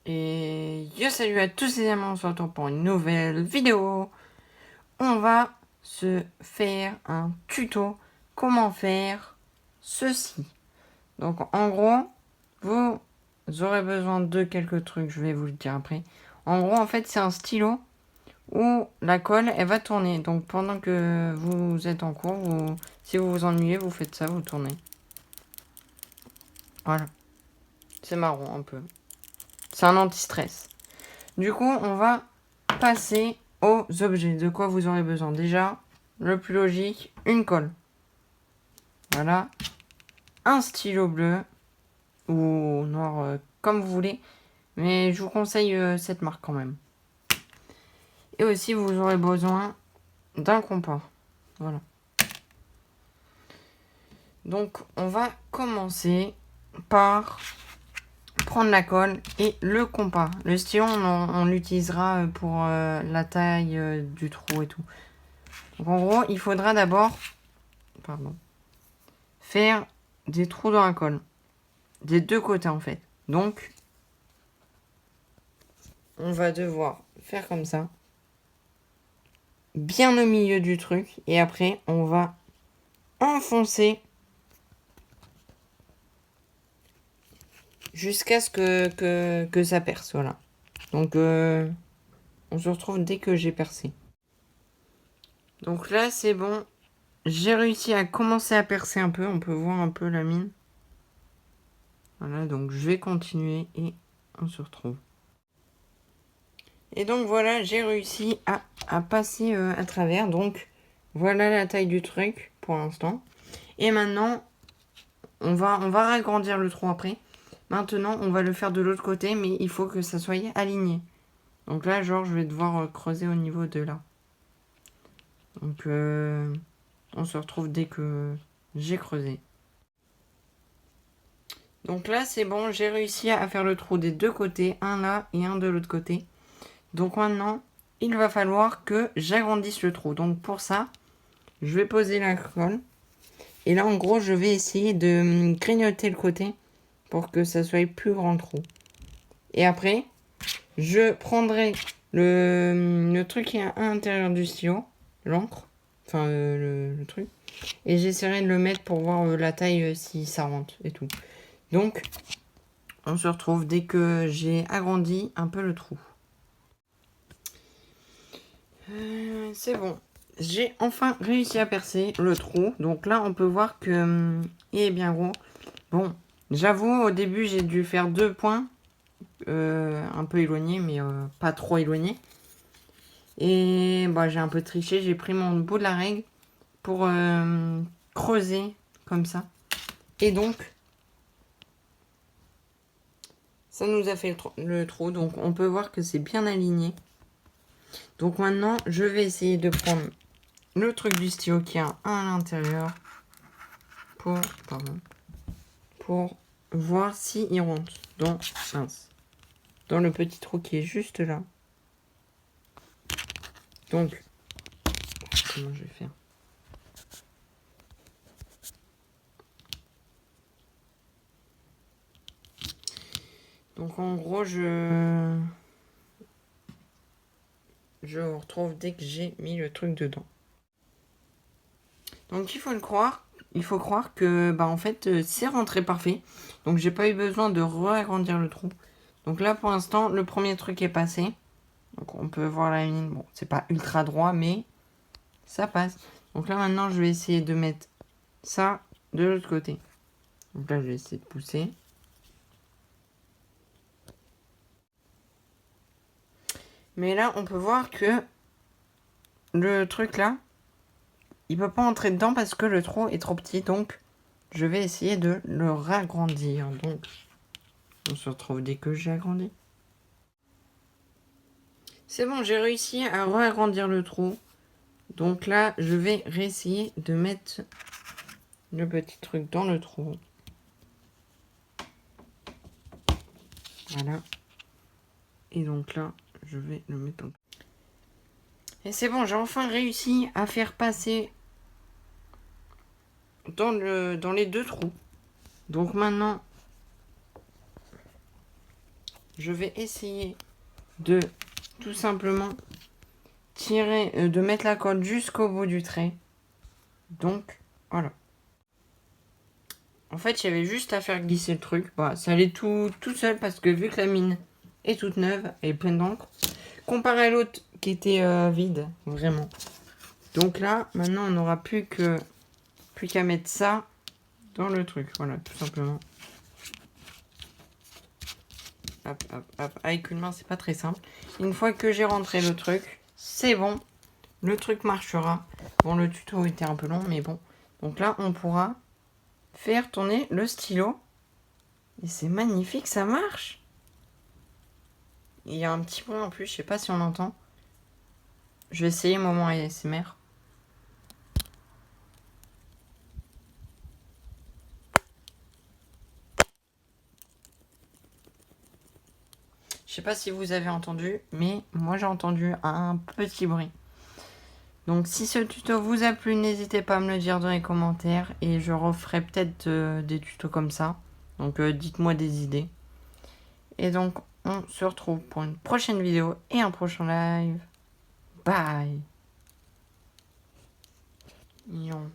Et yo, salut à tous les amis, on se retrouve pour une nouvelle vidéo. On va se faire un tuto comment faire ceci. Donc en gros, vous aurez besoin de quelques trucs, je vais vous le dire après. En gros, en fait, c'est un stylo où la colle, elle va tourner. Donc pendant que vous êtes en cours, si vous vous ennuyez, vous faites ça, vous tournez. Voilà. C'est marrant un peu. C'est un anti-stress. Du coup, on va passer aux objets. De quoi vous aurez besoin? Déjà, le plus logique, une colle. Voilà. Un stylo bleu ou noir, comme vous voulez. Mais je vous conseille cette marque quand même. Et aussi, vous aurez besoin d'un compas. Voilà. Donc, on va commencer par prendre la colle et le compas. Le stylo, on l'utilisera pour la taille du trou et tout. Donc, en gros, il faudra d'abord faire des trous dans la colle. Des deux côtés, en fait. Donc, on va devoir faire comme ça. Bien au milieu du truc. Et après, on va enfoncer jusqu'à ce que ça perce. Voilà. Donc, on se retrouve dès que j'ai percé. Donc là, c'est bon. J'ai réussi à commencer à percer un peu. On peut voir un peu la mine. Voilà, donc je vais continuer et on se retrouve. Et donc voilà, j'ai réussi à passer à travers. Donc voilà la taille du truc pour l'instant. Et maintenant, on va agrandir le trou après. Maintenant, on va le faire de l'autre côté, mais il faut que ça soit aligné. Donc là, genre, je vais devoir creuser au niveau de là. Donc, on se retrouve dès que j'ai creusé. Donc là, c'est bon, j'ai réussi à faire le trou des deux côtés, un là et un de l'autre côté. Donc maintenant, il va falloir que j'agrandisse le trou. Donc pour ça, je vais poser la colle. Et là, en gros, je vais essayer de grignoter le côté pour que ça soit plus grand le trou. Et après, je prendrai le truc qui est à l'intérieur du stylo, l'encre, enfin le truc, et j'essaierai de le mettre pour voir la taille si ça rentre et tout. Donc, on se retrouve dès que j'ai agrandi un peu le trou. C'est bon. J'ai enfin réussi à percer le trou. Donc là, on peut voir que il est bien gros. Bon, j'avoue, au début, j'ai dû faire 2 points. Un peu éloignés, mais pas trop éloignés. Et bah, j'ai un peu triché. J'ai pris mon bout de la règle pour creuser comme ça. Et donc, ça nous a fait le trou. Donc, on peut voir que c'est bien aligné. Donc maintenant, je vais essayer de prendre le truc du stylo qui est à l'intérieur pour voir s'il rentre dans le petit trou qui est juste là. Donc, comment je vais faire? Donc en gros, je retrouve dès que j'ai mis le truc dedans. Donc il faut croire que bah en fait c'est rentré parfait. Donc j'ai pas eu besoin de réagrandir le trou. Donc là pour l'instant le premier truc est passé. Donc on peut voir la mine. Bon, c'est pas ultra droit mais ça passe. Donc là maintenant je vais essayer de mettre ça de l'autre côté. Donc là je vais essayer de pousser. Mais là on peut voir que le truc là, il peut pas entrer dedans parce que le trou est trop petit. Donc je vais essayer de le ragrandir. Donc on se retrouve dès que j'ai agrandi. C'est bon, j'ai réussi à agrandir le trou. Donc là, je vais réessayer de mettre le petit truc dans le trou. Voilà. Et donc là, je vais le mettre dans le trou. Et c'est bon, j'ai enfin réussi à faire passer dans les deux trous. Donc maintenant, je vais essayer de tout simplement tirer, de mettre la colle jusqu'au bout du trait. Donc, voilà. En fait, il y avait juste à faire glisser le truc. Voilà, ça allait tout seul parce que vu que la mine est toute neuve, elle est pleine d'encre, comparé à l'autre qui était vide, vraiment. Donc là, maintenant, on n'aura plus qu'à mettre ça dans le truc. Voilà, tout simplement. Hop, hop, hop. Avec une main, c'est pas très simple. Une fois que j'ai rentré le truc, c'est bon. Le truc marchera. Bon, le tuto était un peu long, mais bon. Donc là, on pourra faire tourner le stylo. Et c'est magnifique, ça marche. Il y a un petit bruit en plus, je sais pas si on entend. Je vais essayer moment ASMR. Je sais pas si vous avez entendu, mais moi j'ai entendu un petit bruit. Donc si ce tuto vous a plu, n'hésitez pas à me le dire dans les commentaires et je referai peut-être des tutos comme ça. Donc dites-moi des idées. Et donc on se retrouve pour une prochaine vidéo et un prochain live. Bye. Yon.